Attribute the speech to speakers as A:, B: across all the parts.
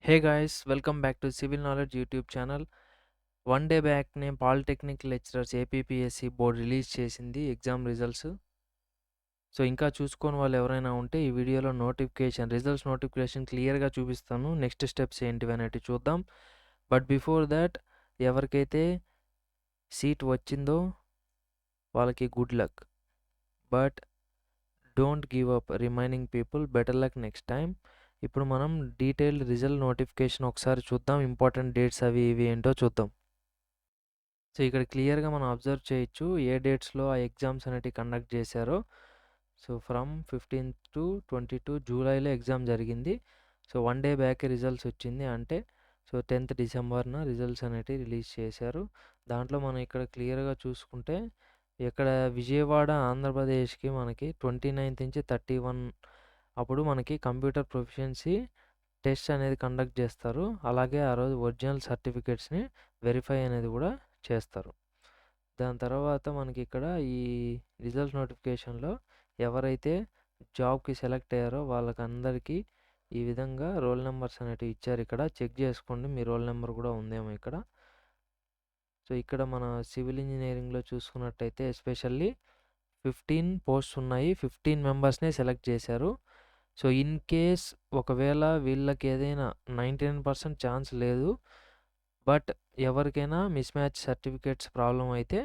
A: Hey guys, welcome back to civil knowledge YouTube channel. One day బ్యాక్నే polytechnic lecturers APPSC board release చేసింది exam results. So ఇంకా చూసుకోని వాళ్ళు ఎవరైనా ఉంటే ఈ వీడియోలో రిజల్ట్స్ నోటిఫికేషన్ క్లియర్గా చూపిస్తాను. నెక్స్ట్ స్టెప్స్ ఏంటివి అనేవి చూద్దాం. బట్ బిఫోర్ దాట్, ఎవరికైతే సీట్ వచ్చిందో వాళ్ళకి good luck. But don't give up remaining people, better luck next time. ఇప్పుడు మనం డీటెయిల్డ్ రిజల్ట్ నోటిఫికేషన్ ఒకసారి చూద్దాం. ఇంపార్టెంట్ డేట్స్ అవి ఇవి ఏంటో చూద్దాం. సో ఇక్కడ క్లియర్గా మనం అబ్జర్వ్ చేయొచ్చు ఏ డేట్స్లో ఆ ఎగ్జామ్స్ అనేటివి కండక్ట్ చేశారో. సో ఫ్రమ్ 15th to 22 జూలైలో ఎగ్జామ్ జరిగింది. So one day back results వచ్చింది. అంటే సో 10th డిసెంబర్న రిజల్ట్స్ అనేటివి రిలీజ్ చేశారు. దాంట్లో మనం ఇక్కడ క్లియర్గా చూసుకుంటే ఇక్కడ విజయవాడ ఆంధ్రప్రదేశ్కి మనకి 29th నుంచి 31 అప్పుడు మనకి కంప్యూటర్ ప్రొఫిషియన్సీ టెస్ట్ అనేది కండక్ట్ చేస్తారు. అలాగే ఆ రోజు ఒరిజినల్ సర్టిఫికేట్స్ని వెరిఫై అనేది కూడా చేస్తారు. దాని తర్వాత మనకి ఇక్కడ ఈ రిజల్ట్స్ నోటిఫికేషన్లో ఎవరైతే జాబ్కి సెలెక్ట్ అయ్యారో వాళ్ళకందరికీ ఈ విధంగా రోల్ నెంబర్స్ అనేటివి ఇచ్చారు. ఇక్కడ చెక్ చేసుకోండి, మీ రోల్ నెంబర్ కూడా ఉందేమో ఇక్కడ. సో ఇక్కడ మన సివిల్ ఇంజనీరింగ్లో చూసుకున్నట్టయితే ఎస్పెషల్లీ 15 పోస్ట్స్ ఉన్నాయి. 15 మెంబర్స్నే సెలెక్ట్ చేశారు. సో ఇన్ కేస్ ఒకవేళ వీళ్ళకి ఏదైనా 99% ఛాన్స్ లేదు, బట్ ఎవరికైనా మిస్ మ్యాచ్ సర్టిఫికేట్స్ ప్రాబ్లం అయితే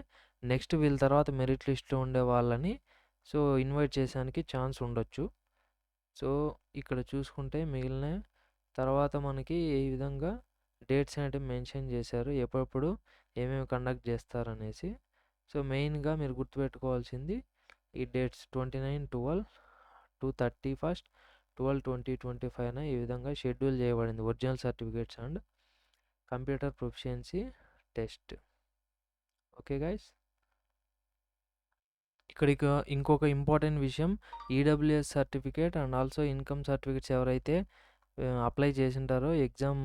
A: నెక్స్ట్ వీళ్ళ తర్వాత మెరిట్ లిస్ట్లో ఉండే వాళ్ళని సో ఇన్వైట్ చేసానికి ఛాన్స్ ఉండొచ్చు. సో ఇక్కడ చూసుకుంటే మిగిలిన తర్వాత మనకి ఈ విధంగా డేట్స్ అనేటివి మెన్షన్ చేశారు, ఎప్పుడెప్పుడు ఏమేమి కండక్ట్ చేస్తారనేసి. సో మెయిన్గా మీరు గుర్తుపెట్టుకోవాల్సింది ఈ డేట్స్ 29/12 to 31st 12/2025 ఈ విధంగా షెడ్యూల్ చేయబడింది original certificates and computer proficiency test. Okay guys, ఇక్కడ ఇంకొక ఇంపార్టెంట్ విషయం, EWS certificate and also income certificates ఎవరైతే అప్లై చేసింటారో ఎగ్జామ్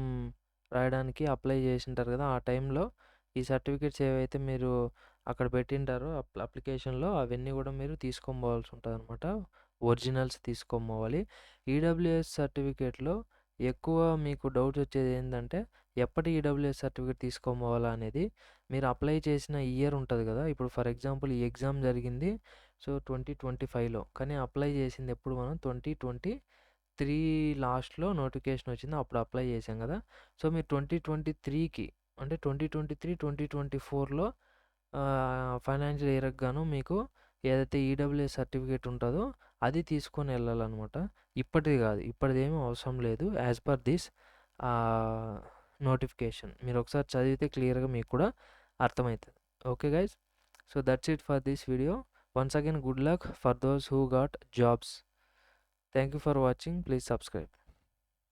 A: రాయడానికి అప్లై చేసింటారు కదా, ఆ టైంలో ఈ సర్టిఫికేట్స్ ఏవైతే మీరు అక్కడ పెట్టింటారో అప్లికేషన్లో అవన్నీ కూడా మీరు తీసుకోవాల్సి ఉంటుంది అనమాట. ఒరిజినల్స్ తీసుకోవాలి. ఈడబ్ల్యూఎస్ సర్టిఫికేట్లో ఎక్కువ మీకు డౌట్ వచ్చేది ఏంటంటే ఎప్పటి ఈడబ్ల్యూఎస్ సర్టిఫికేట్ తీసుకోవాలా అనేది. మీరు అప్లై చేసిన ఇయర్ ఉంటుంది కదా, ఇప్పుడు ఫర్ ఎగ్జాంపుల్ ఈ ఎగ్జామ్ జరిగింది సో 2025లో, కానీ అప్లై చేసింది ఎప్పుడు మనం 2023 లాస్ట్లో నోటిఫికేషన్ వచ్చింది, అప్పుడు అప్లై చేసాం కదా. సో మీరు 2023కి అంటే 2023-2024లో ఫైనాన్షియల్ ఇయర్కి గాను మీకు ఏదైతే ఈడబ్ల్యూఎస్ సర్టిఫికేట్ ఉంటుందో అది తీసుకొని వెళ్ళాలన్నమాట. ఇప్పటిది కాదు, ఇప్పటిది ఏమీ అవసరం లేదు. యాజ్ పర్ దిస్ నోటిఫికేషన్ మీరు ఒకసారి చదివితే క్లియర్గా మీకు కూడా అర్థమవుతుంది. Okay guys, so that's it for this video. Once again good luck for those who got jobs. Thank you for watching. Please subscribe.